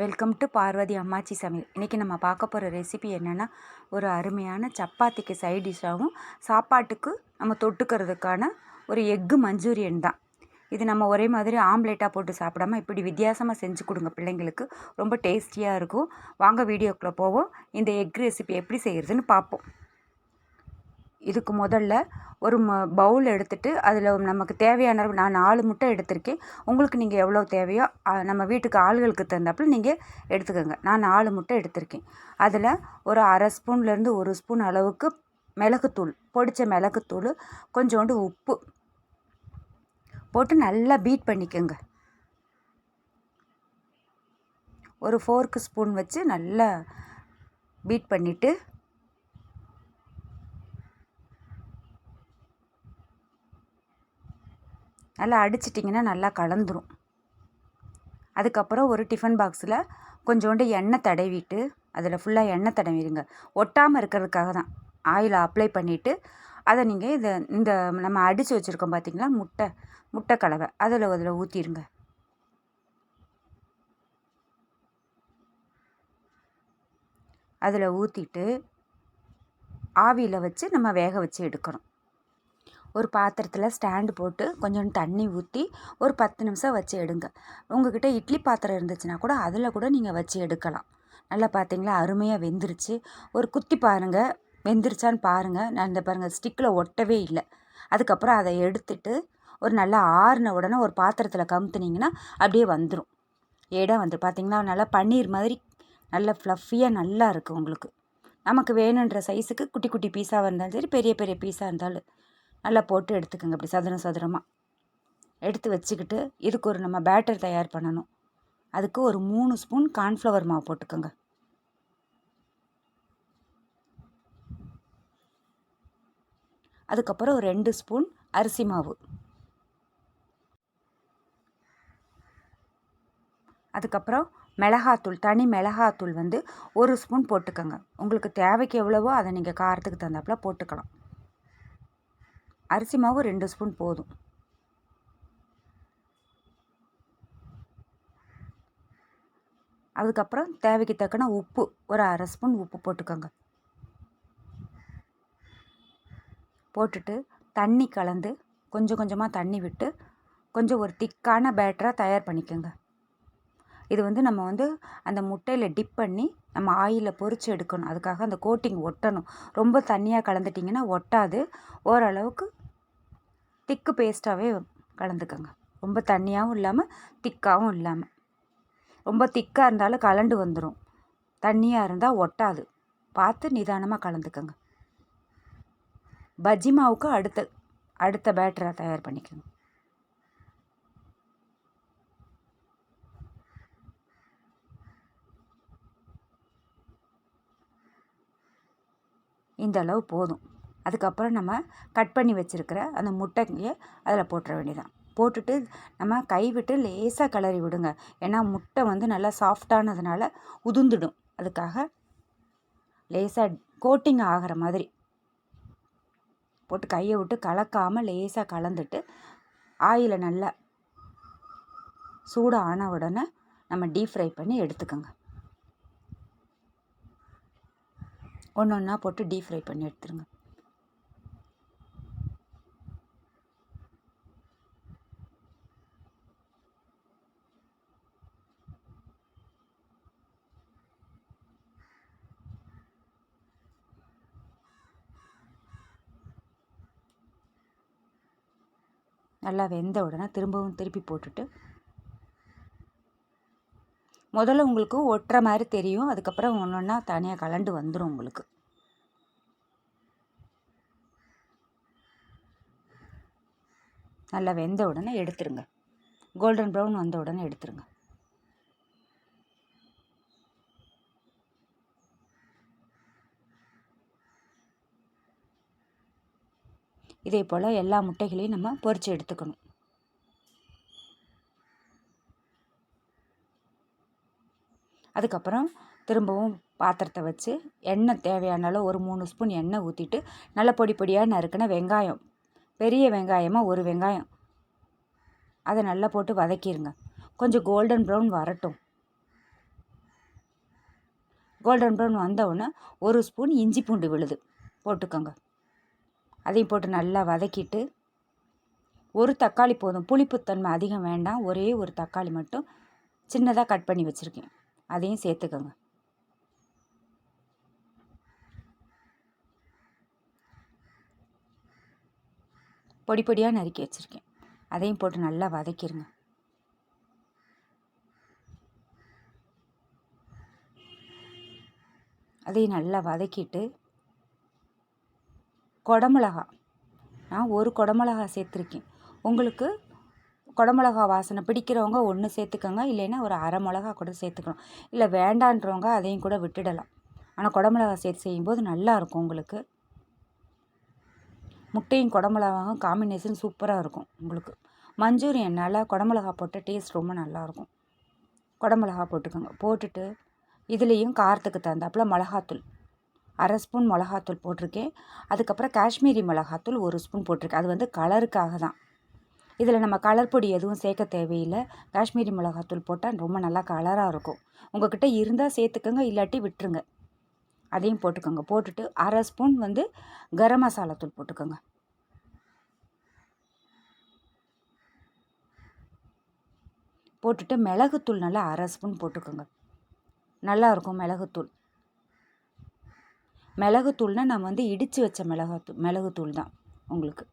Welcome to பார்வதியம்மாச்சி சமையல். இன்றைக்கி நம்ம பார்க்க போகிற ரெசிபி என்னென்னா, ஒரு அருமையான சப்பாத்திக்கு சைட் டிஷ்ஷாகவும் சாப்பாட்டுக்கு நம்ம தொட்டுக்கிறதுக்கான ஒரு எக்கு மஞ்சூரியன் தான். இது நம்ம ஒரே மாதிரி ஆம்லேட்டாக போட்டு சாப்பிடாமல் இப்படி வித்தியாசமாக செஞ்சு கொடுங்க பிள்ளைங்களுக்கு. ரொம்ப டேஸ்டியாக இருக்கும். வாங்க வீடியோக்குள்ளே போவோம். இந்த எக் ரெசிபி எப்படி செய்கிறதுன்னு பார்ப்போம். இதுக்கு முதல்ல ஒரு பவுல் எடுத்துகிட்டு அதில் நமக்கு தேவையான நான் 4 முட்டை எடுத்திருக்கேன். உங்களுக்கு நீங்கள் எவ்வளோ தேவையோ நம்ம வீட்டுக்கு ஆள்களுக்கு தகுந்தாப்புல நீங்கள் எடுத்துக்கோங்க. நான் 4 முட்டை எடுத்திருக்கேன். அதில் ஒரு அரை ஸ்பூன்லேருந்து 1 ஸ்பூன் அளவுக்கு மிளகுத்தூள், பொடித்த மிளகுத்தூள், கொஞ்சோண்டு உப்பு போட்டு நல்லா பீட் பண்ணிக்கோங்க. ஒரு ஃபோர்க்கு ஸ்பூன் வச்சு நல்லா பீட் பண்ணிவிட்டு நல்லா அடிச்சிட்டிங்கன்னா நல்லா கலந்துரும். அதுக்கப்புறம் ஒரு டிஃபன் பாக்ஸில் கொஞ்சோண்டு எண்ணெய் தடவிட்டு, அதில் ஃபுல்லாக எண்ணெய் தடவிடுங்க. ஒட்டாமல் இருக்கிறதுக்காக தான் ஆயில் அப்ளை பண்ணிவிட்டு, அதை நீங்கள் இந்த நம்ம அடித்து வச்சுருக்கோம் பார்த்திங்களா முட்டை கலவை, அதில் ஊற்றிடுங்க. அதில் ஊற்றிட்டு ஆவியில் வச்சு நம்ம வேக வச்சு எடுக்கணும். ஒரு பாத்திரத்தில் ஸ்டாண்டு போட்டு கொஞ்சோண்டு தண்ணி ஊற்றி ஒரு 10 நிமிஷம் வச்சு எடுங்க. உங்கள்கிட்ட இட்லி பாத்திரம் இருந்துச்சுன்னா கூட அதில் கூட நீங்கள் வச்சு எடுக்கலாம். நல்லா பார்த்தீங்களா, அருமையாக வெந்துருச்சு. ஒரு குத்தி பாருங்கள், வெந்துருச்சான்னு பாருங்கள். நான் இந்த பாருங்கள், ஸ்டிக்கில் ஒட்டவே இல்லை. அதுக்கப்புறம் அதை எடுத்துட்டு ஒரு நல்லா ஆறின உடனே ஒரு பாத்திரத்தில் கமுத்துனீங்கன்னா அப்படியே வந்துடும். ஏடாக வந்துடும். பார்த்தீங்களா, நல்லா பன்னீர் மாதிரி நல்லா ஃப்ளஃபியாக நல்லா இருக்குது. உங்களுக்கு நமக்கு வேணுன்ற சைஸுக்கு குட்டி குட்டி பீஸாக இருந்தாலும் சரி, பெரிய பெரிய பீஸாக இருந்தாலும் நல்லா போட்டு எடுத்துக்கோங்க. அப்படி சதுரமாக எடுத்து வச்சுக்கிட்டு இதுக்கு ஒரு நம்ம பேட்டர் தயார் பண்ணணும். அதுக்கு ஒரு 3 ஸ்பூன் கார்ன்ஃப்ளவர் மாவு போட்டுக்கோங்க. அதுக்கப்புறம் ஒரு 2 ஸ்பூன் அரிசி மாவு, அதுக்கப்புறம் மிளகாத்தூள், தனி மிளகாத்தூள் 1 ஸ்பூன் போட்டுக்கோங்க. உங்களுக்கு தேவைக்கு எவ்வளவோ அதை நீங்கள் காரத்துக்கு தகுந்தாப்புல போட்டுக்கலாம். அரிசி மாவு 2 ஸ்பூன் போதும். அதுக்கப்புறம் தேவைக்கு தக்கன உப்பு, ஒரு அரை ஸ்பூன் உப்பு போட்டுக்கோங்க. போட்டுட்டு தண்ணி கலந்து கொஞ்சம் கொஞ்சமாக தண்ணி விட்டு கொஞ்சம் ஒரு திக்கான பேட்டராக தயார் பண்ணிக்கோங்க. இது நம்ம அந்த முட்டையில் டிப் பண்ணி நம்ம ஆயிலில் பொரித்து எடுக்கணும். அதுக்காக அந்த கோட்டிங் ஒட்டணும். ரொம்ப தண்ணியாக கலந்துட்டிங்கன்னா ஒட்டாது. ஓரளவுக்கு திக்கு பேஸ்ட்டாகவே கலந்துக்கோங்க. ரொம்ப தண்ணியாகவும் இல்லாமல் திக்காகவும் இல்லாமல். ரொம்ப திக்காக இருந்தாலும் கலண்டு வந்துடும். தண்ணியாக இருந்தால் ஒட்டாது. பார்த்து நிதானமாக கலந்துக்கோங்க. பஜ்ஜி மாவுக்கு அடுத்த பேட்டரை தயார் பண்ணிக்கோங்க. இந்த அளவு போதும். அதுக்கப்புறம் நம்ம கட் பண்ணி வச்சுருக்கிற அந்த முட்டையை அதில் போட்டுற வேண்டியதான். போட்டுட்டு நம்ம கைவிட்டு லேசாக கிளறி விடுங்க. ஏன்னா முட்டை நல்லா சாஃப்டானதுனால உதிர்ந்துடும். அதுக்காக லேசாக கோட்டிங் ஆகிற மாதிரி போட்டு கையை விட்டு கலக்காமல் லேசாக கலந்துட்டு ஆயிலை நல்லா சூடாக ஆன உடனே நம்ம டீப் ஃப்ரை பண்ணி எடுத்துக்கோங்க. ஒன்று ஒன்றா போட்டு டீப் ஃப்ரை பண்ணி எடுத்துருங்க. நல்லா வெந்த உடனே திரும்பவும் திருப்பி போட்டுட்டு முதல்ல உங்களுக்கு ஒட்டுற மாதிரி தெரியும். அதுக்கப்புறம் ஒன்று ஒன்றா தனியாக கலண்டு வந்துடும். உங்களுக்கு நல்லா வெந்த உடனே எடுத்துருங்க. கோல்டன் ப்ரௌன் வந்த உடனே எடுத்துருங்க. இதே போல் எல்லா முட்டைகளையும் நம்ம பொரித்து எடுத்துக்கணும். அதுக்கப்புறம் திரும்பவும் பாத்திரத்தை வச்சு எண்ணெய் தேவையான அளவு ஒரு 3 ஸ்பூன் எண்ணெய் ஊற்றிட்டு நல்லா பொடி பொடியாக நறுக்கின வெங்காயம், பெரிய வெங்காயமாக ஒரு வெங்காயம், அதை நல்லா போட்டு வதக்கிடுங்க. கொஞ்சம் கோல்டன் ப்ரௌன் வரட்டும். கோல்டன் ப்ரௌன் வந்தவுடனே 1 ஸ்பூன் இஞ்சி பூண்டு விழுது போட்டுக்கோங்க. அதையும் போட்டு நல்லா வதக்கிட்டு, ஒரு தக்காளி போதும், புளிப்புத்தன்மை அதிகம் வேண்டாம், ஒரே ஒரு தக்காளி மட்டும் சின்னதாக கட் பண்ணி வச்சுருக்கேன், அதையும் சேர்த்துக்கோங்க. பொடி பொடியாக நறுக்கி வச்சுருக்கேன், அதையும் போட்டு நல்லா வதக்கிடுங்க. அதையும் நல்லா வதக்கிட்டு, குடமிளகா நான் 1 குடமிளகா சேர்த்துருக்கேன். உங்களுக்கு குடமிளகா வாசனை பிடிக்கிறவங்க 1 சேர்த்துக்கோங்க, இல்லைன்னா ஒரு அரை மிளகா கூட சேர்த்துக்கணும். இல்லை வேண்டான்றவங்க அதையும் கூட விட்டுடலாம். ஆனால் குடமிளகா சேர்த்து செய்யும்போது நல்லாயிருக்கும். உங்களுக்கு முட்டையும் குடமிளகாவும் காம்பினேஷன் சூப்பராக இருக்கும். உங்களுக்கு மஞ்சூரியனால் குடமிளகா போட்ட டேஸ்ட் ரொம்ப நல்லாயிருக்கும். குடமிளகா போட்டுக்கோங்க. போட்டுட்டு இதுலேயும் காரத்துக்கு தகுந்தாப்புல மிளகாத்தூள் அரை ஸ்பூன் மிளகாத்தூள் போட்டிருக்கேன். அதுக்கப்புறம் காஷ்மீரி மிளகாத்தூள் 1 ஸ்பூன் போட்டிருக்கேன். அது வந்து கலருக்காக தான். இதில் நம்ம கலர் பொடி எதுவும் சேர்க்க தேவையில்லை. காஷ்மீரி மிளகாத்தூள் போட்டால் ரொம்ப நல்லா கலராக இருக்கும். உங்கள்கிட்ட இருந்தால் சேர்த்துக்கோங்க, இல்லாட்டி விட்டுருங்க. அதையும் போட்டுக்கோங்க. போட்டுட்டு அரை ஸ்பூன் வந்து கரம் மசாலா தூள் போட்டுக்கோங்க. போட்டுட்டு மிளகுத்தூள் நல்லா அரை ஸ்பூன் போட்டுக்கோங்க. நல்லாயிருக்கும் மிளகுத்தூள். மிளகுத்தூள்னால் நம்ம வந்து இடித்து வச்ச மிளகுத்தூள் தான். உங்களுக்கு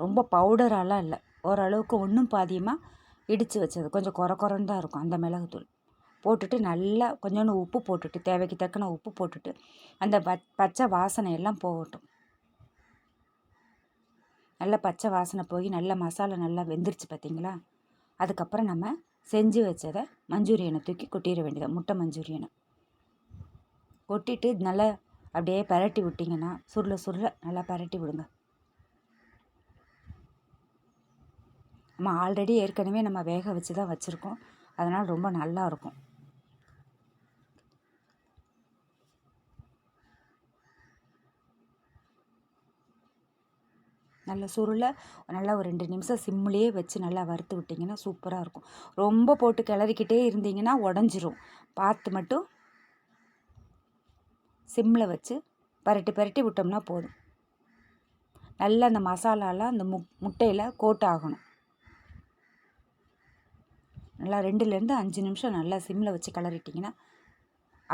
ரொம்ப பவுடராலாம் இல்லை, ஓரளவுக்கு ஒன்றும் பாதியமாக இடித்து வச்சது, கொஞ்சம் குறன்னு தான் இருக்கும் அந்த மிளகுத்தூள். போட்டுட்டு நல்லா கொஞ்சோண்டு உப்பு போட்டுட்டு, தேவைக்கு தக்கன உப்பு போட்டுட்டு, அந்த பச்சை வாசனை எல்லாம் போகட்டும். நல்லா பச்சை வாசனை போய் நல்லா மசாலா நல்லா வெந்துருச்சு பார்த்தீங்களா? அதுக்கப்புறம் நம்ம செஞ்சு வச்சதை மஞ்சூரியனை தூக்கி கொட்டிட வேண்டியது, முட்டை மஞ்சூரியனை கொட்டிட்டு நல்லா அப்படியே பரட்டி விட்டிங்கன்னா, சுருள நல்லா பரட்டி விடுங்க. நம்ம ஆல்ரெடி ஏற்கனவே நம்ம வேக வச்சு தான் வச்சுருக்கோம், அதனால் ரொம்ப நல்லாயிருக்கும். நல்ல சுருளை நல்லா ஒரு 2 நிமிஷம் சிம்லேயே வச்சு நல்லா வறுத்து விட்டிங்கன்னா சூப்பராக இருக்கும். ரொம்ப போட்டு கிளறிக்கிட்டே இருந்தீங்கன்னா உடஞ்சிரும். பார்த்து மட்டும் சிம்மில் வச்சு பரட்டி விட்டோம்னா போதும். நல்லா அந்த மசாலாலாம் அந்த முட்டையில் கோட் ஆகணும். நல்லா 2லேருந்து 5 நிமிஷம் நல்லா சிம்மில் வச்சு கிளறிட்டிங்கன்னா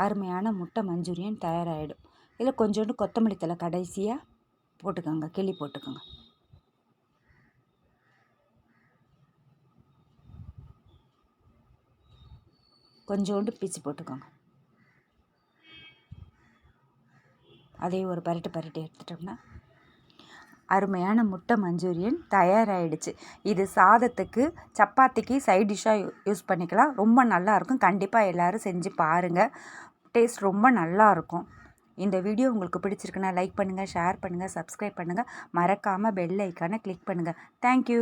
அருமையான முட்டை மஞ்சூரியன் தயாராகிடும். இதில் கொஞ்சோண்டு கொத்தமல்லி தழை கடைசியாக போட்டுக்கோங்க, கிள்ளி போட்டுக்கோங்க. கொஞ்சோண்டு பீச்சு போட்டுக்கோங்க. அதே ஒரு பரட்டி எடுத்துட்டோம்னா அருமையான முட்டை மஞ்சூரியன் தயாராகிடுச்சு. இது சாதத்துக்கு, சப்பாத்திக்கு சைட் டிஷ்ஷாக யூஸ் பண்ணிக்கலாம். ரொம்ப நல்லாயிருக்கும். கண்டிப்பாக எல்லோரும் செஞ்சு பாருங்கள். டேஸ்ட் ரொம்ப நல்லாயிருக்கும். இந்த வீடியோ உங்களுக்கு பிடிச்சிருக்குன்னா லைக் பண்ணுங்கள், ஷேர் பண்ணுங்கள், சப்ஸ்கிரைப் பண்ணுங்கள். மறக்காமல் பெல் ஐக்கானை கிளிக் பண்ணுங்கள். தேங்க்யூ.